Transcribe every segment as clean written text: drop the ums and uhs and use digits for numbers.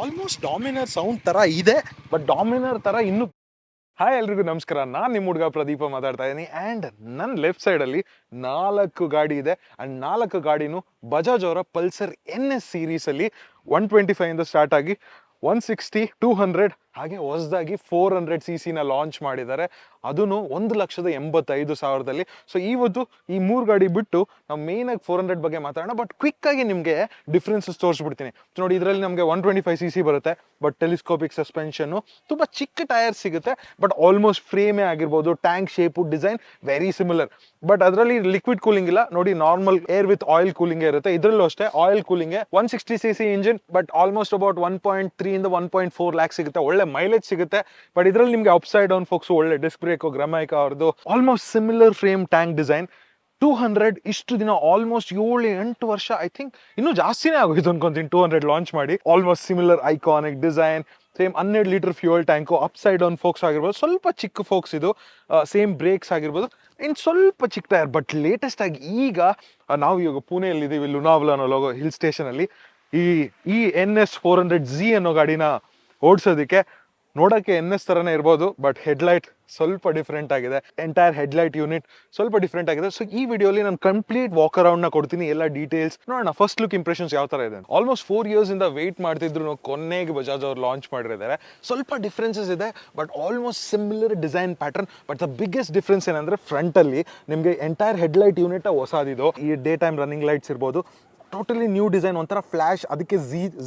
Almost Dominar sound ತರ ಇದೆ, but Dominar ತರ ಇನ್ನು. ಹಾಯ್ ಎಲ್ರಿಗೂ ನಮಸ್ಕಾರ, ನಾನು ನಿಮ್ಮ ಹುಡುಗ ಪ್ರದೀಪ ಮಾತಾಡ್ತಾ ಇದ್ದೀನಿ. ಆ್ಯಂಡ್ ನನ್ನ ಲೆಫ್ಟ್ ಸೈಡಲ್ಲಿ 4 ಗಾಡಿ ಇದೆ. ಆ್ಯಂಡ್ 4 ಗಾಡಿನೂ ಬಜಾಜ್ ಅವರ ಪಲ್ಸರ್ NS ಸೀರೀಸಲ್ಲಿ 125 ಇಂದ ಸ್ಟಾರ್ಟ್ ಆಗಿ 160, 200 ಹಾಗೆ ಹೊಸದಾಗಿ 400cc ಲಾಂಚ್ ಮಾಡಿದ್ದಾರೆ. ಅದೂ 1,85,000. ಸೊ ಇವತ್ತು ಈ 3 ಗಾಡಿ ಬಿಟ್ಟು ನಾವು ಮೇಯ್ನಾಗಿ 400 ಬಗ್ಗೆ ಮಾತಾಡೋಣ. ಬಟ್ ಕ್ವಿಕ್ ಆಗಿ ನಿಮಗೆ ಡಿಫ್ರೆನ್ಸಸ್ ತೋರಿಸ್ಬಿಡ್ತೀನಿ. ನೋಡಿ, ಇದರಲ್ಲಿ ನಮಗೆ 125cc ಬರುತ್ತೆ, ಬಟ್ ಟೆಲಿಸ್ಕೋಪಿಕ್ ಸಸ್ಪೆನ್ಷನ್, ತುಂಬ ಚಿಕ್ಕ ಟೈರ್ ಸಿಗುತ್ತೆ. ಬಟ್ ಆಲ್ಮೋಸ್ಟ್ ಫ್ರೇಮೇ ಆಗಿರ್ಬೋದು, tank shape, design very similar. But ಅದರಲ್ಲಿ ಲಿಕ್ವಿಡ್ ಕೂಲಿಂಗ್ ಇಲ್ಲ ನೋಡಿ, normal air with oil cooling ಇರುತ್ತೆ. ಇದರಲ್ಲೂ ಅಷ್ಟೇ oil cooling. 160cc engine, but almost about 1.3 ಇಂದ 1.4 ಲ್ಯಾಕ್ ಸಿಗುತ್ತೆ. ಒಳ್ಳೆ ಮೈಲೇಜ್ ಸಿಗುತ್ತೆ. ಬಟ್ ಇದರಲ್ಲಿ ನಿಮಗೆ ಅಪ್ಸೈಡ್ ಡೌನ್ ಫೋಕ್ಸ್, ಒಳ್ಳೆ ಡಿಸ್ಕ್ ಬ್ರೇಕ್, ಗ್ರಮೈಕಾ ಅವ್ರದ್ದು almost similar frame, tank design. 200 ಇಷ್ಟು ದಿನ ಆಲ್ಮೋಸ್ಟ್ 7-8 ವರ್ಷ, ಐ ಥಿಂಕ್ ಇನ್ನೂ ಜಾಸ್ತಿನೇ ಆಗೋಯ್ತು ಅನ್ಕೊಂತೀನಿ 200 ಲಾಂಚ್ ಮಾಡಿ. Almost similar iconic design, same 12 litre fuel tank, upside down forks ಆಗಿರ್ಬೋದು, ಸ್ವಲ್ಪ ಚಿಕ್ಕ ಫೋಕ್ಸ್ ಇದು, ಸೇಮ್ ಬ್ರೇಕ್ಸ್ ಆಗಿರ್ಬೋದು, ಇನ್ನು ಸ್ವಲ್ಪ ಚಿಕ್ಕ ಟೈರ್. ಬಟ್ ಲೇಟೆಸ್ಟ್ ಆಗಿ ಈಗ ನಾವು ಇವಾಗ ಪುಣೆಯಲ್ಲಿ ಇದ್ದೀವಿ, ಲುನಾವಲಾ ಅನ್ನೋ ಲೋಗೋ ಹಿಲ್ ಸ್ಟೇಷನಲ್ಲಿ ಈ NS 400Z ಅನ್ನೋ ಗಾಡಿನ ಓಡಿಸೋದಕ್ಕೆ. ನೋಡೋಕ್ಕೆ NS ಥರನೇ ಇರ್ಬೋದು, ಬಟ್ ಹೆಡ್ಲೈಟ್ ಸ್ವಲ್ಪ ಡಿಫ್ರೆಂಟ್ ಆಗಿದೆ. ಎಂಟೈರ್ ಹೆಡ್ಲೈಟ್ ಯೂನಿಟ್ ಸ್ವಲ್ಪ ಡಿಫ್ರೆಂಟ್ ಆಗಿದೆ. ಸೊ ಈ ವಿಡಿಯೋಲಿ ನಾನು ಕಂಪ್ಲೀಟ್ ವಾಕ್ ಅರೌಂಡ್ನ ಕೊಡ್ತೀನಿ, ಎಲ್ಲ ಡೀಟೇಲ್ಸ್ ನೋಡೋಣ. ಫಸ್ಟ್ ಲುಕ್ ಇಂಪ್ರೆಷನ್ಸ್ ಯಾವ ಥರ ಇದೆ. ಆಲ್ಮೋಸ್ಟ್ 4 years ಇಂದ ವೆಯ್ಟ್ ಮಾಡ್ತಿದ್ರು, ಕೊನೆಗೆ ಬಜಾಜ್ ಅವ್ರು ಲಾಂಚ್ ಮಾಡಿದ್ದಾರೆ. ಸ್ವಲ್ಪ ಡಿಫ್ರೆನ್ಸಸ್ ಇದೆ, but almost similar design pattern. But the biggest difference ಏನಂದರೆ ಫ್ರಂಟಲ್ಲಿ ನಿಮಗೆ ಎಂಟೈರ್ ಹೆಡ್ಲೈಟ್ ಯೂನಿಟ್ ಹೊಸದಿದು. ಈ ಡೇ ಟೈಮ್ ರನ್ನಿಂಗ್ ಲೈಟ್ಸ್ ಇರ್ಬೋದು, ಟೋಟಲಿ ನ್ಯೂ ಡಿಸೈನ್, ಒಂಥರ ಫ್ಲ್ಯಾಶ್. ಅದಕ್ಕೆ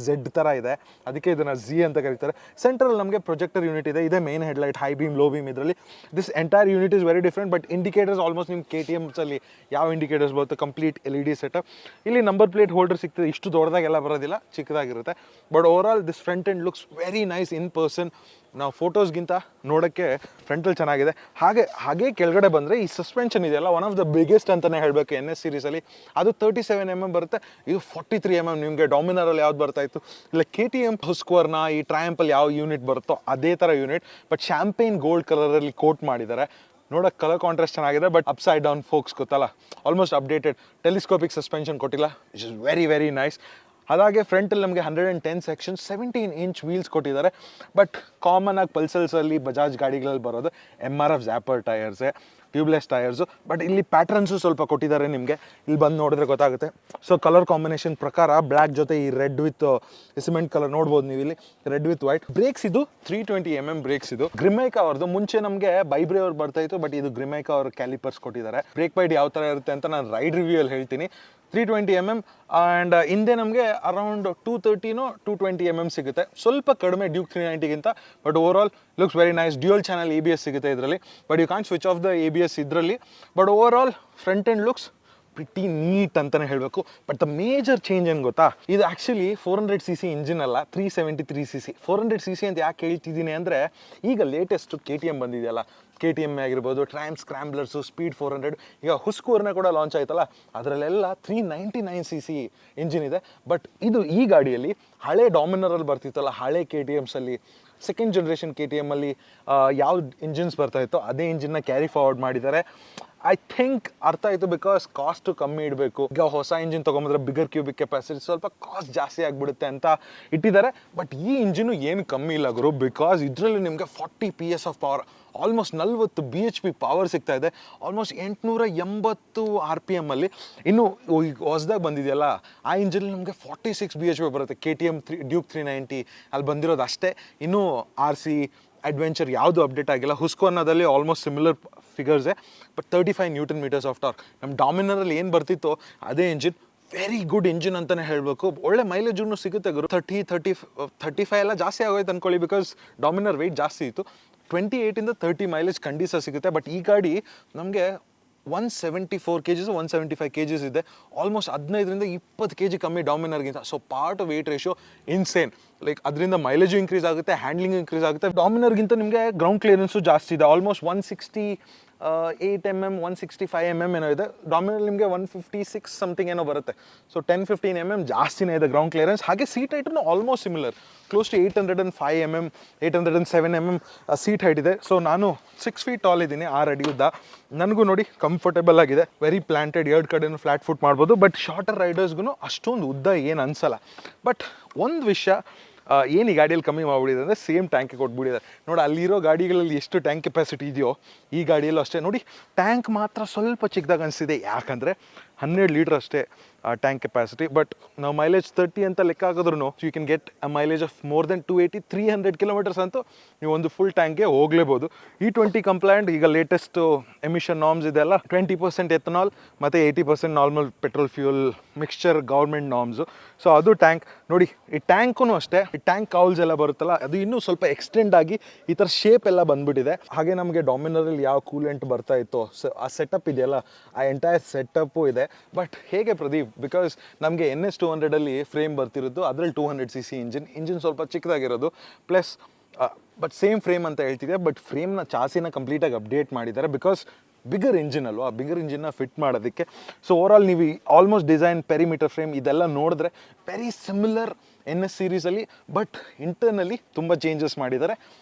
Z ಥರ ಇದೆ, ಅದಕ್ಕೆ ಇದನ್ನು Z ಅಂತ ಕರೀತಾರೆ. ಸೆಂಟ್ರಲ್ಲಿ ನಮಗೆ ಪ್ರೊಜೆಕ್ಟರ್ ಯೂನಿಟ್ ಇದೆ, ಇದೇ main headlight, high beam, low beam. ಇದರಲ್ಲಿ this entire unit is very different. But indicators almost ನಿಮ್ಮ KTMಸಲ್ಲಿ ಯಾವ ಇಂಡಿಕೇಟರ್ಸ್ ಬರುತ್ತೆ, ಕಂಪ್ಲೀಟ್ LED ಸೆಟಪ್. ಇಲ್ಲಿ ನಂಬರ್ ಪ್ಲೇಟ್ ಹೋಲ್ಡರ್ ಸಿಗ್ತದೆ, ಇಷ್ಟು ದೊಡ್ಡದಾಗೆಲ್ಲ ಬರೋದಿಲ್ಲ, ಚಿಕ್ಕದಾಗಿರುತ್ತೆ. But over all this front end looks very nice in person. ನಾವು ಫೋಟೋಸ್ಗಿಂತ ನೋಡೋಕ್ಕೆ ಫ್ರಂಟಲ್ಲಿ ಚೆನ್ನಾಗಿದೆ. ಹಾಗೆ ಕೆಳಗಡೆ ಬಂದರೆ ಈ ಸಸ್ಪೆನ್ಷನ್ ಇದೆಯಲ್ಲ, ಒನ್ ಆಫ್ ದ ಬಿಗ್ಗೆಸ್ಟ್ ಅಂತಲೇ ಹೇಳಬೇಕು NS ಸೀರೀಸಲ್ಲಿ. ಅದು 37mm ಬರುತ್ತೆ, ಇದು 43mm. ನಿಮಗೆ ಡಾಮಿನರಲ್ಲಿ ಯಾವ್ದು ಬರ್ತಾಯಿತ್ತು, ಇಲ್ಲ KTM ಹುಸ್ಕ್ವರ್ನ ಈ ಟ್ರಯಾಂಪಲ್ಲಿ ಯಾವ ಯೂನಿಟ್ ಬರುತ್ತೋ ಅದೇ ಥರ ಯೂನಿಟ್, ಬಟ್ ಶ್ಯಾಂಪೇನ್ ಗೋಲ್ಡ್ ಕಲರಲ್ಲಿ ಕೋಟ್ ಮಾಡಿದ್ದಾರೆ. ನೋಡೋಕೆ ಕಲರ್ ಕಾಂಟ್ರಾಸ್ಟ್ ಚೆನ್ನಾಗಿದೆ. ಬಟ್ ಅಪ್ಸೈಡ್ ಡೌನ್ ಫೋಕ್ಸ್ ಗೊತ್ತಲ್ಲ, ಆಲ್ಮೋಸ್ಟ್ ಅಪ್ಡೇಟೆಡ್. ಟೆಲಿಸ್ಕೋಪಿಕ್ ಸಸ್ಪೆನ್ಷನ್ ಕೊಟ್ಟಿಲ್ಲ, it is very very nice. ಅದಾಗೆ ಫ್ರಂಟಲ್ಲಿ ನಮಗೆ 110 ಸೆಕ್ಷನ್, 17 ಇಂಚ್ ವೀಲ್ಸ್ ಕೊಟ್ಟಿದ್ದಾರೆ. ಬಟ್ ಕಾಮನ್ ಆಗಿ ಪಲ್ಸರ್ಸಲ್ಲಿ ಬಜಾಜ್ ಗಾಡಿಗಳಲ್ಲಿ ಬರೋದು MRF ಜ್ಯಾಪರ್ ಟೈರ್ಸೇ, ಟ್ಯೂಬ್ಲೆಸ್ ಟೈರ್ಸು. ಬಟ್ ಇಲ್ಲಿ ಪ್ಯಾಟ್ರನ್ಸು ಸ್ವಲ್ಪ ಕೊಟ್ಟಿದ್ದಾರೆ, ನಿಮಗೆ ಇಲ್ಲಿ ಬಂದು ನೋಡಿದ್ರೆ ಗೊತ್ತಾಗುತ್ತೆ. ಸೊ ಕಲರ್ ಕಾಂಬಿನೇಷನ್ ಪ್ರಕಾರ ಬ್ಲ್ಯಾಕ್ ಜೊತೆ ಈ ರೆಡ್ ವಿತ್ ಸಿಮೆಂಟ್ ಕಲರ್ ನೋಡ್ಬೋದು ನೀವು ಇಲ್ಲಿ, ರೆಡ್ ವಿತ್ ವೈಟ್. ಬ್ರೇಕ್ಸ್ ಇದು 320mm ಬ್ರೇಕ್ಸ್. ಇದು ಗ್ರಿಮೈಕಾ ಅವ್ರದ್ದು. ಮುಂಚೆ ನಮಗೆ ಬೈಬ್ರೆ ಅವ್ರು ಬರ್ತಾಯಿತ್ತು, ಬಟ್ ಇದು ಗ್ರಿಮೈಕಾ ಅವ್ರ ಕ್ಯಾಲಿಪರ್ಸ್ ಕೊಟ್ಟಿದ್ದಾರೆ. ಬ್ರೇಕ್ ಪೈಡ್ ಯಾವ ಥರ ಇರುತ್ತೆ ಅಂತ ನಾನು ರೈಡ್ ರಿವ್ಯೂಯಲ್ಲಿ ಹೇಳ್ತೀನಿ. 320mm. ಆ್ಯಂಡ್ ಹಿಂದೆ ನಮಗೆ ಅರೌಂಡ್ 230-220mm ಸಿಗುತ್ತೆ, ಸ್ವಲ್ಪ ಕಡಿಮೆ ಡ್ಯೂಕ್ 390ಗಿಂತ. But over all looks very nice. Dual channel ABS ಸಿಗುತ್ತೆ ಇದರಲ್ಲಿ, but you can switch off the ABS ಇದರಲ್ಲಿ. But over all front end looks pretty neat ಅಂತಲೇ ಹೇಳಬೇಕು. ಬಟ್ ದ ಮೇಜರ್ ಚೇಂಜ್ ಏನು ಗೊತ್ತಾ, ಇದು ಆ್ಯಕ್ಚುಲಿ 400cc ಇಂಜಿನ್ ಅಲ್ಲ, 373cc. 400cc ಅಂತ ಯಾಕೆ ಹೇಳ್ತಿದ್ದೀನಿ ಅಂದರೆ, ಈಗ ಲೇಟೆಸ್ಟು KTM ಬಂದಿದೆಯಲ್ಲ, KTM ಆಗಿರ್ಬೋದು, ಟ್ರಯಾಂಪ್ ಸ್ಕ್ರಾಂಬ್ಲರ್ಸು, ಸ್ಪೀಡ್ 400, ಈಗ ಹುಸ್ಕೋರ್ನ ಕೂಡ ಲಾಂಚ್ ಆಯ್ತಲ್ಲ, ಅದರಲ್ಲೆಲ್ಲ 399cc ಇಂಜಿನ್ ಇದೆ. ಬಟ್ ಇದು ಈ ಗಾಡಿಯಲ್ಲಿ ಹಳೆ ಡಾಮಿನರಲ್ಲಿ ಬರ್ತಿತ್ತಲ್ಲ, ಹಳೆ KTMಸಲ್ಲಿ, ಸೆಕೆಂಡ್ ಜನ್ರೇಷನ್ KTMಲ್ಲಿ ಯಾವ ಇಂಜಿನ್ಸ್ ಬರ್ತಾಯಿತ್ತೋ ಅದೇ ಇಂಜಿನ್ನ ಕ್ಯಾರಿ ಫಾರ್ವರ್ಡ್ ಮಾಡಿದ್ದಾರೆ. ಐ ಥಿಂಕ್ ಅರ್ಥ ಆಯಿತು, ಬಿಕಾಸ್ ಕಾಸ್ಟು ಕಮ್ಮಿ ಇಡಬೇಕು. ಈಗ ಹೊಸ ಇಂಜಿನ್ ತೊಗೊಂಬಂದ್ರೆ ಬಿಗರ್ ಕ್ಯೂಬಿಕ್ ಕೆಪಾಸಿಟಿ, ಸ್ವಲ್ಪ ಕಾಸ್ಟ್ ಜಾಸ್ತಿ ಆಗಿಬಿಡುತ್ತೆ ಅಂತ ಇಟ್ಟಿದ್ದಾರೆ. ಬಟ್ ಈ ಇಂಜಿನು ಏನು ಕಮ್ಮಿ ಇಲ್ಲ ಗುರು, ಬಿಕಾಸ್ ಇದರಲ್ಲಿ ನಿಮಗೆ 40 PS of power, almost 40 bhp power ಸಿಗ್ತಾ ಇದೆ. ಆಲ್ಮೋಸ್ಟ್ 880 RPM ಅಲ್ಲಿ. ಇನ್ನು ಈಗ ಹೊಸದಾಗಿ ಬಂದಿದೆಯಲ್ಲ ಆ ಇಂಜಿನಲ್ಲಿ ನಮಗೆ 46 bhp ಬರುತ್ತೆ. KTM ಡ್ಯೂಕ್ 390 ಅಲ್ಲಿ ಬಂದಿರೋದು ಅಷ್ಟೇ. ಇನ್ನೂ RC ಅಡ್ವೆಂಚರ್ ಯಾವುದು ಅಪ್ಡೇಟ್ ಆಗಿಲ್ಲ. ಹುಸ್ಕೋರ್ನಾದಲ್ಲಿ ಆಲ್ಮೋಸ್ಟ್ ಸಿಮಿಲರ್ ಫಿಗರ್ಸೇ, ಬಟ್ 35 Nm ಆಫ್ ಟಾರ್ಕ್. ನಮ್ಮ ಡಾಮಿನರಲ್ಲಿ ಏನು ಬರ್ತಿತ್ತೋ ಅದೇ ಇಂಜಿನ್. ವೆರಿ ಗುಡ್ ಇಂಜಿನ್ ಅಂತಲೇ ಹೇಳಬೇಕು. ಒಳ್ಳೆ ಮೈಲೇಜನ್ನು ಸಿಗುತ್ತೆ ಗುರು. 35 ಎಲ್ಲ ಜಾಸ್ತಿ ಆಗೋಯ್ತು ಅಂದ್ಕೊಳ್ಳಿ, ಬಿಕಾಸ್ ಡಾಮಿನರ್ ವೆಯ್ಟ್ ಜಾಸ್ತಿ ಇತ್ತು. 28 ಇಂದ 30 ಮೈಲೇಜ್ ಖಂಡಿತ ಸಿಗುತ್ತೆ. ಬಟ್ ಈ ಗಾಡಿ ನಮಗೆ 174 kg 175 kg ಇದೆ. ಆಲ್ಮೋಸ್ಟ್ 15ರಿಂದ 20 kg ಕಮ್ಮಿ ಡಾಮಿನರ್ಗಿಂತ. So power weight ratio insane. Like ಅದರಿಂದ ಮೈಲೇಜು ಇನ್ಕ್ರೀಸ್ ಆಗುತ್ತೆ, ಹ್ಯಾಂಡ್ಲಿಂಗ್ ಇನ್ಕ್ರೀಸ್ ಆಗುತ್ತೆ. ಡಾಮಿನರ್ಗಿಂತ ನಿಮಗೆ ಗ್ರೌಂಡ್ ಕ್ಲಿಯರೆನ್ಸು ಜಾಸ್ತಿ ಇದೆ. ಆಲ್ಮೋಸ್ಟ್ 168mm 165mm ಏನೋ ಇದೆ. ಡಾಮಿನರ್ ನಿಮಗೆ 156 ಸಮಥಿಂಗ್ ಏನೋ ಬರುತ್ತೆ. ಸೊ 10-15mm ಜಾಸ್ತಿನೇ ಇದೆ ಗ್ರೌಂಡ್ ಕ್ಲಿಯರೆನ್ಸ್. ಹಾಗೆ ಸೀಟ್ ಹೈಟನ್ನು almost similar, close to 805mm 807mm seat height ಇದೆ. ಸೊ ನಾನು 6 feet ಟಾಲ್ ಇದ್ದೀನಿ, 6 ಅಡಿ ಉದ್ದ. ನನಗೂ ನೋಡಿ ಕಂಫರ್ಟೇಬಲ್ ಆಗಿದೆ, ವೆರಿ ಪ್ಲಾಂಟೆಡ್, 2 ಕಡೆನೂ ಫ್ಲಾಟ್ ಫುಟ್ ಮಾಡ್ಬೋದು. ಬಟ್ ಶಾರ್ಟರ್ ರೈಡರ್ಸ್ಗೂ ಅಷ್ಟೊಂದು ಉದ್ದ ಏನು ಅನಿಸಲ್ಲ. ಬಟ್ ಒಂದು ವಿಷಯ, ಏನು ಈ ಗಾಡಿಯಲ್ಲಿ ಕಮ್ಮಿ ಮಾಡ್ಬಿಟ್ಟಿದೆ ಅಂದರೆ ಸೇಮ್ ಟ್ಯಾಂಕ್ ಕೊಟ್ಬಿಟ್ಟಿದ್ದಾರೆ ನೋಡಿ. ಅಲ್ಲಿರೋ ಗಾಡಿಗಳಲ್ಲಿ ಎಷ್ಟು ಟ್ಯಾಂಕ್ ಕೆಪಾಸಿಟಿ ಇದೆಯೋ ಈ ಗಾಡಿಯಲ್ಲೂ ಅಷ್ಟೇ ನೋಡಿ. ಟ್ಯಾಂಕ್ ಮಾತ್ರ ಸ್ವಲ್ಪ ಚಿಕ್ಕದಾಗ ಅನಿಸಿದೆ, ಯಾಕಂದರೆ 12 ಲೀಟ್ರ್ ಅಷ್ಟೇ ಟ್ಯಾಂಕ್ ಕೆಪಾಸಿಟಿ. ಬಟ್ ನಾವು ಮೈಲೇಜ್ 30 ಅಂತ ಲೆಕ್ಕ ಹಾಕಿದ್ರು you can get a mileage of more than 280-300 kilometres ಅಂತೂ ನೀವು ಒಂದು ಫುಲ್ ಟ್ಯಾಂಕ್ಗೆ ಹೋಗಲೇಬೋದು. E20 ಕಂಪ್ಲೈಂಟ್ ಈಗ ಲೇಟೆಸ್ಟ್ ಎಮಿಷನ್ ನಾರ್ಮ್ಸ್ ಇದೆಲ್ಲ 20% ಎಥನಾಲ್ ಮತ್ತು 80% normal petrol fuel mixture government norms. So ಅದು ಟ್ಯಾಂಕ್ ನೋಡಿ. ಈ ಟ್ಯಾಂಕು ಅಷ್ಟೇ, ಈ ಟ್ಯಾಂಕ್ ಕೌಲ್ಸ್ ಎಲ್ಲ ಬರುತ್ತಲ್ಲ ಅದು ಇನ್ನೂ ಸ್ವಲ್ಪ ಎಕ್ಸ್ಟೆಂಡ್ ಆಗಿ ಈ ಥರ ಶೇಪ್ ಎಲ್ಲ ಬಂದ್ಬಿಟ್ಟಿದೆ. ಹಾಗೆ ನಮಗೆ ಡಾಮಿನರಲ್ಲಿ ಯಾವ ಕೂಲೆಂಟ್ ಬರ್ತಾ ಇತ್ತೋ ಆ ಸೆಟಪ್ ಇದೆಯಲ್ಲ, ಆ ಎಂಟೈರ್ ಸೆಟಪ್ಪು ಇದೆ. ಬಟ್ ಹೇಗೆ ಪ್ರದೀಪ್, ಬಿಕಾಸ್ ನಮಗೆ NS 200ಅಲ್ಲಿ ಫ್ರೇಮ್ ಬರ್ತಿರೋದು, ಅದರಲ್ಲಿ 200cc ಇಂಜಿನ್ ಸ್ವಲ್ಪ ಚಿಕ್ಕದಾಗಿರೋದು ಪ್ಲಸ್ ಬಟ್ ಸೇಮ್ ಫ್ರೇಮ್ ಅಂತ ಹೇಳ್ತಿದೆ. ಬಟ್ ಫ್ರೇಮ್ನ ಚಾಸಿನ ಕಂಪ್ಲೀಟಾಗಿ ಅಪ್ಡೇಟ್ ಮಾಡಿದ್ದಾರೆ ಬಿಕಾಸ್ ಬಿಗರ್ ಇಂಜಿನ್ ಅಲ್ವಾ, ಬಿಗರ್ ಇಂಜಿನ್ನ ಫಿಟ್ ಮಾಡೋದಕ್ಕೆ. ಸೊ ಓವರಾಲ್ ನೀವು ಆಲ್ಮೋಸ್ಟ್ ಡಿಸೈನ್ ಪೆರಿಮೀಟರ್ ಫ್ರೇಮ್ ಇದೆಲ್ಲ ನೋಡಿದ್ರೆ ವೆರಿ ಸಿಮಿಲರ್ NS ಸೀರೀಸಲ್ಲಿ, ಬಟ್ ಇಂಟರ್ನಲ್ಲಿ ತುಂಬ ಚೇಂಜಸ್ ಮಾಡಿದ್ದಾರೆ.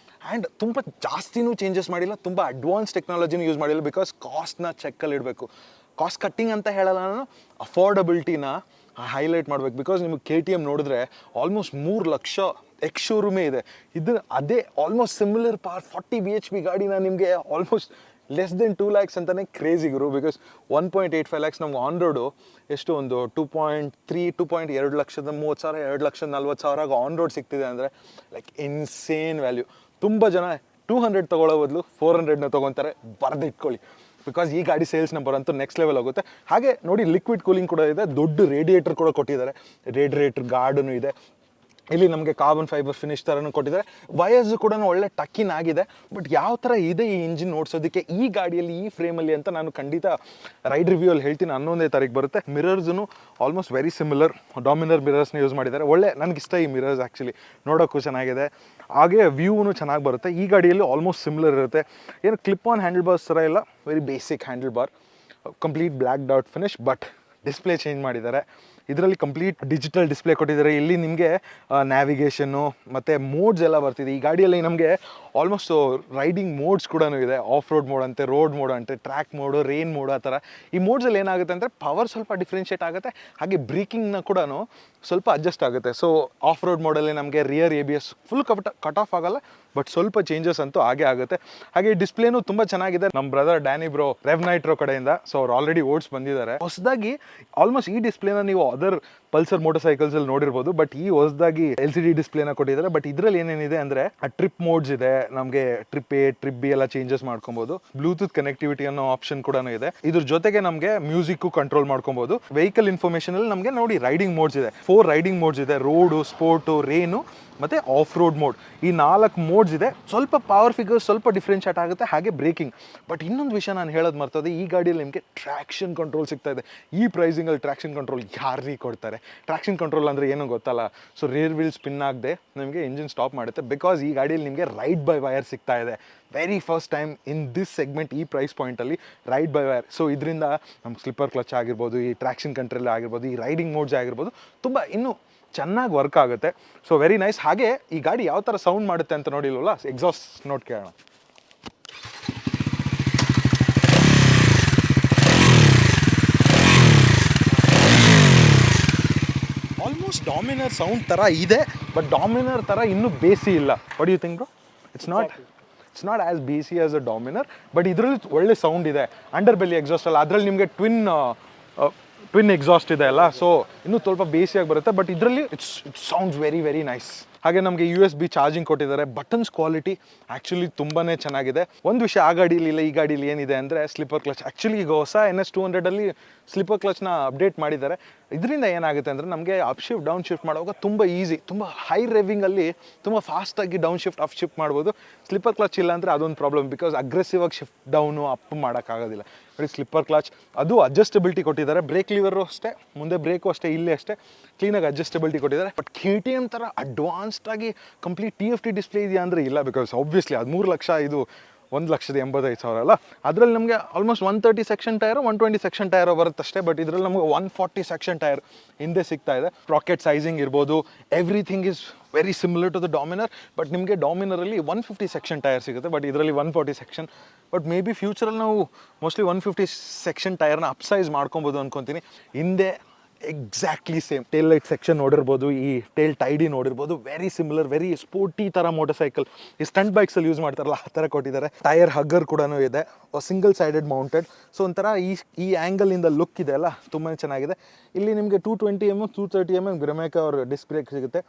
ಆ್ಯಂಡ್ ತುಂಬ ಜಾಸ್ತಿನೂ ಚೇಂಜಸ್ ಮಾಡಿಲ್ಲ, ತುಂಬ ಅಡ್ವಾನ್ಸ್ ಟೆಕ್ನಾಲಜಿನೂ ಯೂಸ್ ಮಾಡಿಲ್ಲ. ಬಿಕಾಸ್ ಕಾಸ್ಟ್ನ ಚೆಕ್ಕಲ್ಲಿ ಇಡಬೇಕು. ಕಾಸ್ಟ್ ಕಟ್ಟಿಂಗ್ ಅಂತ ಹೇಳಲ್ಲ ನಾನು, ಅಫೋರ್ಡಬಿಲಿಟಿನ ಹೈಲೈಟ್ ಮಾಡಬೇಕು. ಬಿಕಾಸ್ ನಿಮಗೆ KTM ನೋಡಿದ್ರೆ ಆಲ್ಮೋಸ್ಟ್ 3 ಲಕ್ಷ ಎಕ್ಸ್ ಶೋರೂಮೇ ಇದೆ. ಇದು ಅದೇ ಆಲ್ಮೋಸ್ಟ್ ಸಿಮಿಲರ್ 40 BHP ಗಾಡಿನ ನಿಮಗೆ ಆಲ್ಮೋಸ್ಟ್ ಲೆಸ್ ದೆನ್ 2 lakhs ಅಂತಲೇ ಕ್ರೇಜಿ ಗುರು. ಬಿಕಾಸ್ 1.85 lakhs ನಮ್ಗೆ ಆನ್ ರೋಡು ಎಷ್ಟು ಒಂದು 2.2 ಲಕ್ಷದ 30,000 2,40,000 ಆನ್ ರೋಡ್ ಸಿಗ್ತಿದೆ ಅಂದರೆ ಲೈಕ್ ಇನ್ಸೇನ್ ವ್ಯಾಲ್ಯೂ. ತುಂಬ ಜನ 200 ತೊಗೊಳ್ಳೋ ಬದಲು 400ನ ತೊಗೊತಾರೆ, ಬರೆದಿಟ್ಕೊಳ್ಳಿ. ಬಿಕಾಸ್ ಈ ಗಾಡಿ ಸೇಲ್ಸ್ ನಂಬರ್ ಅಂತೂ ನೆಕ್ಸ್ಟ್ ಲೆವೆಲ್ ಆಗುತ್ತೆ. ಹಾಗೆ ನೋಡಿ ಲಿಕ್ವಿಡ್ ಕೂಲಿಂಗ್ ಕೂಡ ಇದೆ, ದೊಡ್ಡ ರೇಡಿಯೇಟರ್ ಕೂಡ ಕೊಟ್ಟಿದ್ದಾರೆ, ರೇಡಿಯೇಟರ್ ಗಾರ್ಡನು ಇದೆ. ಇಲ್ಲಿ ನಮಗೆ ಕಾರ್ಬನ್ ಫೈಬರ್ ಫಿನಿಶ್ ಥರನೂ ಕೊಟ್ಟಿದ್ದಾರೆ. ವಯಸ್ಸು ಕೂಡ ಒಳ್ಳೆ ಟಕ್ಕಿನ್ ಆಗಿದೆ. ಬಟ್ ಯಾವ ಥರ ಇದೆ ಈ ಇಂಜಿನ್ ಓಡಿಸೋದಕ್ಕೆ ಈ ಗಾಡಿಯಲ್ಲಿ ಈ ಫ್ರೇಮಲ್ಲಿ ಅಂತ ನಾನು ಖಂಡಿತ ರೈಡ್ ರಿವ್ಯೂಲ್ಲಿ ಹೇಳ್ತೀನಿ. 11ನೇ ತಾರೀಕು ಬರುತ್ತೆ. ಮಿರರ್ಸೂ ಆಲ್ಮೋಸ್ಟ್ ವೆರಿ ಸಿಮಿಲರ್, ಡಾಮಿನರ್ ಮಿರರ್ಸ್ನ ಯೂಸ್ ಮಾಡಿದ್ದಾರೆ. ಒಳ್ಳೆ ನನಗಿಷ್ಟ ಈ ಮಿರರ್ಸ್, ಆ್ಯಕ್ಚುಲಿ ನೋಡೋಕ್ಕೂ ಚೆನ್ನಾಗಿದೆ. ಹಾಗೆ ವ್ಯೂನು ಚೆನ್ನಾಗಿ ಬರುತ್ತೆ. ಈ ಗಾಡಿಯಲ್ಲಿ ಆಲ್ಮೋಸ್ಟ್ ಸಿಮಿಲರ್ ಇರುತ್ತೆ. ಏನು ಕ್ಲಿಪ್ ಆನ್ ಹ್ಯಾಂಡಲ್ ಬಾರ್ಸ್ ಥರ ಇಲ್ಲ, very basic handle bar, complete black dot finish. But display change ಮಾಡಿದ್ದಾರೆ. ಇದರಲ್ಲಿ ಕಂಪ್ಲೀಟ್ ಡಿಜಿಟಲ್ ಡಿಸ್ಪ್ಲೇ ಕೊಟ್ಟಿದ್ದಾರೆ. ಇಲ್ಲಿ ನಿಮಗೆ ನ್ಯಾವಿಗೇಷನ್ನು ಮತ್ತು ಮೋಡ್ಸ್ ಎಲ್ಲ ಬರ್ತಿದೆ. ಈ ಗಾಡಿಯಲ್ಲಿ ನಮಗೆ ಆಲ್ಮೋಸ್ಟ್ ರೈಡಿಂಗ್ ಮೋಡ್ಸ್ ಕೂಡ ಇದೆ. ಆಫ್ ರೋಡ್ ಮೋಡ್ ಅಂತೆ, ರೋಡ್ ಮೋಡ್ ಅಂತೆ, ಟ್ರ್ಯಾಕ್ ಮೋಡು, ರೇನ್ ಮೋಡ್, ಆ ಥರ. ಈ ಮೋಡ್ಸಲ್ಲಿ ಏನಾಗುತ್ತೆ ಅಂದರೆ ಪವರ್ ಸ್ವಲ್ಪ ಡಿಫ್ರೆನ್ಷಿಯೇಟ್ ಆಗುತ್ತೆ. ಹಾಗೆ ಬ್ರೇಕಿಂಗ್ನ ಕೂಡ ಸ್ವಲ್ಪ ಅಡ್ಜಸ್ಟ್ ಆಗುತ್ತೆ. ಸೊ ಆಫ್ ರೋಡ್ ಮೋಡಲ್ಲಿ ನಮಗೆ rear ABS full cut off ಆಗಲ್ಲ, ಬಟ್ ಸ್ವಲ್ಪ ಚೇಂಜಸ್ ಅಂತೂ ಹಾಗೆ ಆಗುತ್ತೆ. ಹಾಗೆ ಡಿಸ್ಪ್ಲೇನೂ ತುಂಬ ಚೆನ್ನಾಗಿದೆ. ನಮ್ಮ ಬ್ರದರ್ ಡ್ಯಾನಿ ಬ್ರೋ ರೆವ್ ನೈಟ್ರೋ ಕಡೆಯಿಂದ, ಸೊ ಅವ್ರು ಆಲ್ರೆಡಿ ಓಡ್ಸ್ ಬಂದಿದ್ದಾರೆ. ಹೊಸದಾಗಿ ಆಲ್ಮೋಸ್ಟ್ ಈ ಡಿಸ್ಪ್ಲೇನ ನೀವು ಅದರ್ ಪಲ್ಸರ್ ಮೋಟರ್ ಸೈಕಲ್ಸಲ್ಲಿ ನೋಡಿರ್ಬೋದು, ಬಟ್ ಈ ಹೊಸದಾಗಿ LCD ಡಿಸ್ಪ್ಲೇನ ಕೊಟ್ಟಿದ್ದಾರೆ. ಬಟ್ ಇದರಲ್ಲಿ ಏನೇನಿದೆ ಅಂದರೆ ಟ್ರಿಪ್ ಮೋಡ್ಸ್ ಇದೆ, ನಮಗೆ ಟ್ರಿಪ್ A ಟ್ರಿಪ್ B ಎಲ್ಲ ಚೇಂಜಸ್ ಮಾಡ್ಕೊಬೋದು. ಬ್ಲೂಟೂತ್ ಕನೆಕ್ಟಿವಿಟಿ ಅನ್ನೋ ಆಪ್ಷನ್ ಕೂಡ ಇದೆ. ಇದ್ರ ಜೊತೆಗೆ ನಮಗೆ ಮ್ಯೂಸಿಕ್ಕು ಕಂಟ್ರೋಲ್ ಮಾಡ್ಕೊಬೋದು. ವೆಹಿಕಲ್ ಇನ್ಫಾರ್ಮೇಷನ್ ಅಲ್ಲಿ ನಮಗೆ ನೋಡಿ ರೈಡಿಂಗ್ ಮೋಡ್ಸ್ ಇದೆ, 4 ರೈಡಿಂಗ್ ಮೋಡ್ಸ್ ಇದೆ, ರೋಡು, ಸ್ಪೋರ್ಟು, ರೇನು ಮತ್ತು ಆಫ್ ರೋಡ್ ಮೋಡ್. ಈ 4 ಮೋಡ್ಸ್ ಇದೆ. ಸ್ವಲ್ಪ ಪವರ್ ಫಿಗರ್ಸ್ ಸ್ವಲ್ಪ ಡಿಫ್ರೆನ್ಷಿಯೇಟ್ ಆಗುತ್ತೆ, ಹಾಗೆ ಬ್ರೇಕಿಂಗ್. ಬಟ್ ಇನ್ನೊಂದು ವಿಷಯ ನಾನು ಹೇಳೋದು ಮರ್ತದೆ, ಈ ಗಾಡಿಯಲ್ಲಿ ನಿಮಗೆ ಟ್ರ್ಯಾಕ್ಷನ್ ಕಂಟ್ರೋಲ್ ಸಿಗ್ತಾ ಇದೆ. ಈ ಪ್ರೈಸಿಂಗಲ್ಲಿ ಟ್ರ್ಯಾಕ್ಷನ್ ಕಂಟ್ರೋಲ್ ಯಾರಿಗೆ ಕೊಡ್ತಾರೆ? ಟ್ರ್ಯಾಕ್ಷನ್ ಕಂಟ್ರೋಲ್ ಅಂದರೆ ಏನೂ ಗೊತ್ತಲ್ಲ. ಸೊ ರೇರ್ ವೀಲ್ ಸ್ಪಿನ್ ಆಗದೆ ನಿಮಗೆ ಇಂಜಿನ್ ಸ್ಟಾಪ್ ಮಾಡುತ್ತೆ. ಬಿಕಾಸ್ ಈ ಗಾಡಿಯಲ್ಲಿ ನಿಮಗೆ ರೈಡ್ ಬೈ ವೈರ್ ಸಿಗ್ತಾ ಇದೆ. Very first time in this segment, ಈ ಪ್ರೈಸ್ ಪಾಯಿಂಟಲ್ಲಿ ರೈಡ್ ಬೈ ವೈರ್. ಸೊ ಇದರಿಂದ ನಮ್ಮ ಸ್ಲಿಪ್ಪರ್ ಕ್ಲಚ್ ಆಗಿರ್ಬೋದು, ಈ ಟ್ರ್ಯಾಕ್ಷನ್ ಕಂಟ್ರೋಲ್ ಆಗಿರ್ಬೋದು, ಈ ರೈಡಿಂಗ್ ಮೋಡ್ಸ್ ಆಗಿರ್ಬೋದು, ತುಂಬ ಇನ್ನೂ ಚೆನ್ನಾಗಿ ವರ್ಕ್ ಆಗುತ್ತೆ. So very nice. ಹಾಗೆ ಈ ಗಾಡಿ ಯಾವ ಥರ ಸೌಂಡ್ ಮಾಡುತ್ತೆ ಅಂತ ನೋಡಿಲ್ವಲ್ಲ, ಎಕ್ಸಾಸ್ಟ್ ನೋಟ್ ಕೇಳೋಣ. ಆಲ್ಮೋಸ್ಟ್ ಡಾಮಿನರ್ ಸೌಂಡ್ ಥರ ಇದೆ, ಬಟ್ ಡಾಮಿನರ್ ಥರ ಇನ್ನೂ ಬೇಸಿ ಇಲ್ಲ. What you think bro? It's not as bassy as a Dominar, but ಇದರಲ್ಲಿ ಒಳ್ಳೆ ಸೌಂಡ್ ಇದೆ. ಅಂಡರ್ ಬೆಲ್ಲಿ ಎಕ್ಸಾಸ್ಟ್ ಅಲ್ಲ, ಅದರಲ್ಲಿ ನಿಮಗೆ ಟ್ವಿನ್ ಎಕ್ಸಾಸ್ಟ್ ಇದೆ ಅಲ್ಲ, ಸೊ ಇನ್ನೂ ಸ್ವಲ್ಪ ಬೇಸಿಯಾಗಿ ಬರುತ್ತೆ. ಬಟ್ ಇದರಲ್ಲಿ it sounds very very nice. ಹಾಗೆ ನಮಗೆ USB ಚಾರ್ಜಿಂಗ್ ಕೊಟ್ಟಿದ್ದಾರೆ. ಬಟನ್ಸ್ ಕ್ವಾಲಿಟಿ ಆ್ಯಕ್ಚುಲಿ ತುಂಬಾ ಚೆನ್ನಾಗಿದೆ. ಒಂದು ವಿಷಯ ಆ ಗಾಡೀಲಿ ಇಲ್ಲ, ಈ ಗಾಡೀಲಿ ಏನಿದೆ ಅಂದರೆ ಸ್ಲಿಪ್ಪರ್ ಕ್ಲಚ್. ಆ್ಯಕ್ಚುಲಿ ಈಗ ಹೊಸ NS 200ಅಲ್ಲಿ ಸ್ಲಿಪ್ಪರ್ ಕ್ಲಚ್ನ ಅಪ್ಡೇಟ್ ಮಾಡಿದ್ದಾರೆ. ಇದರಿಂದ ಏನಾಗುತ್ತೆ ಅಂದರೆ ನಮಗೆ ಅಪ್ ಶಿಫ್ಟ್ ಡೌನ್ ಶಿಫ್ಟ್ ಮಾಡುವಾಗ ತುಂಬ ಈಸಿ, ತುಂಬ ಹೈ ರೇವಿಂಗಲ್ಲಿ ತುಂಬ ಫಾಸ್ಟಾಗಿ ಡೌನ್ ಶಿಫ್ಟ್ ಅಪ್ ಶಿಫ್ಟ್ ಮಾಡ್ಬೋದು. ಸ್ಲಿಪ್ಪರ್ ಕ್ಲಚ್ ಇಲ್ಲ ಅಂದರೆ ಅದೊಂದು ಪ್ರಾಬ್ಲಮ್, ಬಿಕಾಸ್ ಅಗ್ರೆಸಿವ್ ಆಗಿ ಶಿಫ್ಟ್ ಡೌನು ಅಪ್ ಮಾಡೋಕ್ಕಾಗೋದಿಲ್ಲ. ಬರೀ ಸ್ಲಿಪ್ಪರ್ ಕ್ಲಚ್, ಅದು ಅಡ್ಜಸ್ಟಬಿಲಿಟಿ ಕೊಟ್ಟಿದ್ದಾರೆ. ಬ್ರೇಕ್ ಲಿವರು ಅಷ್ಟೇ, ಮುಂದೆ ಬ್ರೇಕು ಅಷ್ಟೇ, ಇಲ್ಲೇ ಅಷ್ಟೇ ಕ್ಲೀನಾಗಿ ಅಡ್ಜಸ್ಟಬಿಲಿಟಿ ಕೊಟ್ಟಿದ್ದಾರೆ. ಬಟ್ KTM ಥರ ಅಡ್ವಾನ್ಸ್ಡ್ ಆಗಿ ಕಂಪ್ಲೀಟ್ TFT ಡಿಸ್ಪ್ಲೇ ಇದೆಯಾ ಅಂದರೆ ಇಲ್ಲ, ಬಿಕಾಸ್ ಆಬ್ವಿಯಸ್ಲಿ ಅದು 3 ಲಕ್ಷ, ಇದು 1,85,000 ಅಲ್ಲ. ಅದರಲ್ಲಿ ನಮಗೆ almost 130 section tyre, 120 section tyre ಬರುತ್ತಷ್ಟೇ. ಬಟ್ ಇದರಲ್ಲಿ ನಮಗೆ 140 ಸೆಕ್ಷನ್ ಟೈರ್ ಹಿಂದೆ ಸಿಗ್ತಾ ಇದೆ. ರಾಕೆಟ್ ಸೈಜಿಂಗ್ ಇರ್ಬೋದು, everything is very similar to the Dominar. But ನಿಮಗೆ ಡಾಮಿನರಲ್ಲಿ 150 ಸೆಕ್ಷನ್ ಟೈರ್ ಸಿಗುತ್ತೆ, ಬಟ್ ಇದರಲ್ಲಿ 140 ಸೆಕ್ಷನ್. ಬಟ್ ಮೇ ಬಿ ಫ್ಯೂಚರಲ್ಲಿ ನಾವು ಮೋಸ್ಟ್ಲಿ 150 ಸೆಕ್ಷನ್ ಟೈರ್ನ ಅಪ್ಸೈಸ್ ಮಾಡ್ಕೊಬೋದು ಅನ್ಕೊತೀನಿ. ಹಿಂದೆ exactly same. Tail light section ನೋಡಿರ್ಬೋದು, ಈ ಟೇಲ್ ಟೈಡಿ ನೋಡಿರ್ಬೋದು, ವೆರಿ ಸಿಮಿಲರ್, ವೆರಿ ಸ್ಪೋರ್ಟಿ ಥರ ಮೋಟರ್ ಸೈಕಲ್. ಈ ಸ್ಟಂಟ್ ಬೈಕ್ಸಲ್ಲಿ ಯೂಸ್ ಮಾಡ್ತಾರಲ್ಲ ಆ ಥರ ಕೊಟ್ಟಿದ್ದಾರೆ. ಟೈರ್ ಹಗ್ಗರ್ ಕೂಡ ಇದೆ, ಸಿಂಗಲ್ ಸೈಡೆಡ್ ಮೌಂಟೆಡ್. ಸೊ ಒಂಥರ ಈ ಆ್ಯಂಗಲಿಂದ ಲುಕ್ ಇದೆ ಅಲ್ಲ, ತುಂಬಾ ಚೆನ್ನಾಗಿದೆ. ಇಲ್ಲಿ ನಿಮಗೆ 220mm 230mm ಗ್ರಮೇಕ ಅವ್ರ ಡಿಸ್ಕ್ ಬ್ರೇಕ್ ಸಿಗುತ್ತೆ,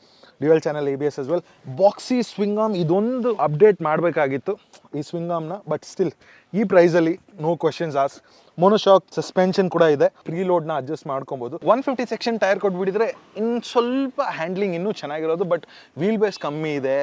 dual channel ABS as well. Boxy swing arm, ಇದೊಂದು ಅಪ್ಡೇಟ್ ಮಾಡಬೇಕಾಗಿತ್ತು ಈ ಸ್ವಿಂಗ್ ಆರ್ಮ್ನ, ಬಟ್ ಸ್ಟಿಲ್ ಈ ಪ್ರೈಸಲ್ಲಿ ನೋ ಕ್ವಶನ್ಸ್ ಆಸ್. ಮೋನೋಶಾಕ್ ಸಸ್ಪೆನ್ಷನ್ ಕೂಡ ಇದೆ, ಪ್ರೀಲೋಡ್ನ ಅಡ್ಜಸ್ಟ್ ಮಾಡ್ಕೊಬೋದು. 150 ಸೆಕ್ಷನ್ ಟೈರ್ ಕೊಟ್ಬಿಟ್ಟಿದ್ರೆ ಇನ್ನು ಸ್ವಲ್ಪ ಹ್ಯಾಂಡ್ಲಿಂಗ್ ಇನ್ನೂ ಚೆನ್ನಾಗಿರೋದು, ಬಟ್ ವೀಲ್ ಬೇಸ್ ಕಮ್ಮಿ ಇದೆ,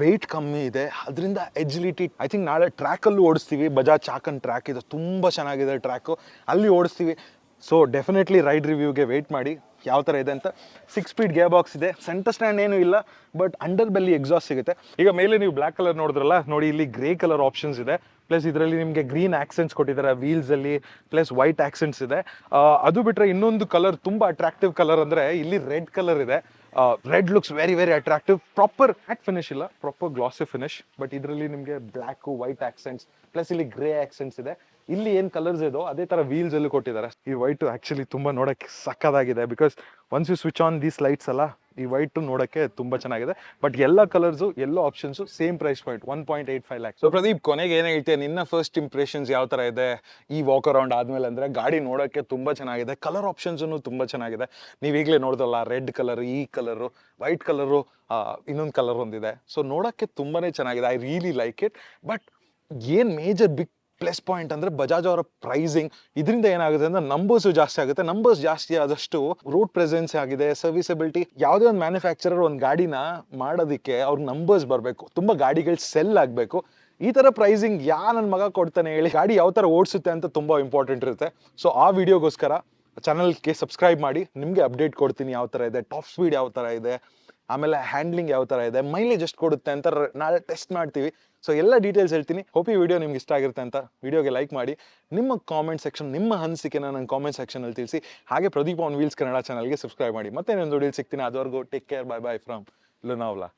ವೆಯ್ಟ್ ಕಮ್ಮಿ ಇದೆ, ಅದರಿಂದ ಎಜಿಲಿಟಿ. ಐ ಥಿಂಕ್ ನಾಳೆ ಟ್ರ್ಯಾಕಲ್ಲೂ ಓಡಿಸ್ತೀವಿ, ಬಜಾಜ್ ಚಾಕನ್ ಟ್ರ್ಯಾಕ್ ಇದೆ, ತುಂಬ ಚೆನ್ನಾಗಿದೆ ಟ್ರ್ಯಾಕು, ಅಲ್ಲಿ ಓಡಿಸ್ತೀವಿ. ಸೊ ಡೆಫಿನೆಟ್ಲಿ ರೈಡ್ ರಿವ್ಯೂಗೆ ವೆಯ್ಟ್ ಮಾಡಿ ಯಾವ ಥರ ಇದೆ ಅಂತ. 6 ಸ್ಪೀಡ್ ಗೇರ್ ಬಾಕ್ಸ್ ಇದೆ, ಸೆಂಟರ್ ಸ್ಟ್ಯಾಂಡ್ ಏನೂ ಇಲ್ಲ, ಬಟ್ ಅಂಡರ್ ಬೆಲ್ಲಿ ಎಕ್ಸಾಸ್ಟ್ ಸಿಗುತ್ತೆ. ಈಗ ಮೇಲೆ ನೀವು ಬ್ಲ್ಯಾಕ್ ಕಲರ್ ನೋಡಿದ್ರಲ್ಲ, ನೋಡಿ ಇಲ್ಲಿ ಗ್ರೇ ಕಲರ್ ಆಪ್ಷನ್ಸ್ ಇದೆ, ಪ್ಲಸ್ ಇದರಲ್ಲಿ ನಿಮಗೆ ಗ್ರೀನ್ ಆಕ್ಸೆಂಟ್ಸ್ ಕೊಟ್ಟಿದ್ದಾರೆ ವೀಲ್ಸಲ್ಲಿ, ಪ್ಲಸ್ ವೈಟ್ ಆಕ್ಸೆಂಟ್ಸ್ ಇದೆ. ಅದು ಬಿಟ್ಟರೆ ಇನ್ನೊಂದು ಕಲರ್ ತುಂಬ ಅಟ್ರಾಕ್ಟಿವ್ ಕಲರ್ ಅಂದರೆ ಇಲ್ಲಿ ರೆಡ್ ಕಲರ್ ಇದೆ. Red looks very very attractive. Proper mat finish ಇಲ್ಲ, ಪ್ರಾಪರ್ ಗ್ಲಾಸಿ ಫಿನಿಶ್, ಬಟ್ ಇದರಲ್ಲಿ ನಿಮಗೆ ಬ್ಲ್ಯಾಕು ವೈಟ್ ಆಕ್ಸೆಂಟ್ಸ್ ಪ್ಲಸ್ ಇಲ್ಲಿ ಗ್ರೇ ಆಕ್ಸೆಂಟ್ಸ್ ಇದೆ. ಇಲ್ಲಿ ಏನು ಕಲರ್ಸ್ ಇದೋ ಅದೇ ಥರ ವೀಲ್ಸ್ ಅಲ್ಲೂ ಕೊಟ್ಟಿದ್ದಾರೆ. ಈ ವೈಟ್ ಆ್ಯಕ್ಚುಲಿ ತುಂಬ ನೋಡೋಕ್ಕೆ ಸಕ್ಕದಾಗಿದೆ, because once you switch on these lights ಅಲ್ಲ, ಈ ವೈಟ್ ನೋಡೋಕ್ಕೆ ತುಂಬ ಚೆನ್ನಾಗಿದೆ. ಬಟ್ ಎಲ್ಲ ಕಲರ್ಸು ಎಲ್ಲ options same price point 1.85 lakhs. So Pradeep, ಕೊನೆಗೆ ಏನು ಹೇಳ್ತೀಯ, ನಿನ್ನ ಫಸ್ಟ್ ಇಂಪ್ರೆಷನ್ಸ್ ಯಾವ ಥರ ಇದೆ ಈ ವಾಕ್ ಅರೌಂಡ್ ಆದಮೇಲೆ? ಅಂದರೆ ಗಾಡಿ ನೋಡೋಕ್ಕೆ ತುಂಬ ಚೆನ್ನಾಗಿದೆ, ಕಲರ್ ಆಪ್ಷನ್ಸೂ ತುಂಬ ಚೆನ್ನಾಗಿದೆ. ನೀವು ಈಗಲೇ ನೋಡಿದ್ರಲ್ಲ, ರೆಡ್ ಕಲರ್, ಈ ಕಲರು, ವೈಟ್ ಕಲರು, ಇನ್ನೊಂದು ಕಲರ್ ಒಂದಿದೆ. ಸೊ ನೋಡೋಕ್ಕೆ ತುಂಬಾ ಚೆನ್ನಾಗಿದೆ, I really like it. But ಏನು ಮೇಜರ್ ಬಿಗ್ ಪ್ಲಸ್ ಪಾಯಿಂಟ್ ಅಂದರೆ ಬಜಾಜ್ ಅವರ ಪ್ರೈಸಿಂಗ್. ಇದರಿಂದ ಏನಾಗುತ್ತೆ ಅಂದರೆ ನಂಬರ್ಸು ಜಾಸ್ತಿ ಆಗುತ್ತೆ. ನಂಬರ್ಸ್ ಜಾಸ್ತಿ ಆದಷ್ಟು ರೋಡ್ ಪ್ರೆಸೆನ್ಸ್ ಆಗಿದೆ, ಸರ್ವಿಸಬಿಲಿಟಿ. ಯಾವುದೇ ಒಂದು ಮ್ಯಾನುಫ್ಯಾಕ್ಚರರ್ ಒಂದು ಗಾಡಿನ ಮಾಡೋದಕ್ಕೆ ಅವ್ರಿಗೆ ನಂಬರ್ಸ್ ಬರಬೇಕು, ತುಂಬ ಗಾಡಿಗಳು ಸೆಲ್ ಆಗಬೇಕು. ಈ ಥರ ಪ್ರೈಸಿಂಗ್ ನನ್ನ ಮಗ ಕೊಡ್ತಾನೆ ಹೇಳಿ? ಗಾಡಿ ಯಾವ ಥರ ಓಡಿಸುತ್ತೆ ಅಂತ ತುಂಬ ಇಂಪಾರ್ಟೆಂಟ್ ಇರುತ್ತೆ. ಸೊ ಆ ವಿಡಿಯೋಗೋಸ್ಕರ ಚಾನಲ್ಗೆ ಸಬ್ಸ್ಕ್ರೈಬ್ ಮಾಡಿ, ನಿಮಗೆ ಅಪ್ಡೇಟ್ ಕೊಡ್ತೀನಿ ಯಾವ ಥರ ಇದೆ, ಟಾಪ್ ಸ್ಪೀಡ್ ಯಾವ ಥರ ಇದೆ, ಆಮೇಲೆ ಹ್ಯಾಂಡ್ಲಿಂಗ್ ಯಾವ ಥರ ಇದೆ, ಮೈಲೇಜ್ ಎಷ್ಟು ಕೊಡುತ್ತೆ ಅಂತ ನಾಳೆ ಟೆಸ್ಟ್ ಮಾಡ್ತೀವಿ. ಸೊ ಎಲ್ಲ ಡೀಟೇಲ್ಸ್ ಹೇಳ್ತೀನಿ. ಹೋಪ್ ಈ ವಿಡಿಯೋ ನಿಮ್ಗೆ ಇಷ್ಟ ಆಗಿರುತ್ತೆ ಅಂತ. ವಿಡಿಯೋಗೆ ಲೈಕ್ ಮಾಡಿ, ನಿಮ್ಮ ಕಾಮೆಂಟ್ ಸೆಕ್ಷನ್, ನಿಮ್ಮ ಅನಿಸಿಕೆನ ನನ್ನ ಕಾಮೆಂಟ್ ಸೆಕ್ಷನಲ್ಲಿ ತಿಳಿಸಿ. ಹಾಗೆ ಪ್ರದೀಪ್ ಆನ್ ವೀಲ್ಸ್ ಕನ್ನಡ ಚಾನಲ್ಗೆ ಸಬ್ಸ್ಕ್ರೈಬ್ ಮಾಡಿ. ಮತ್ತೆ ಇನ್ನೊಂದು ವಿಡಿಯೋ ಸಿಗ್ತೀನಿ. ಅದುವರೆಗೂ take care, bye bye from ಲುನಾವ್ಲಾ.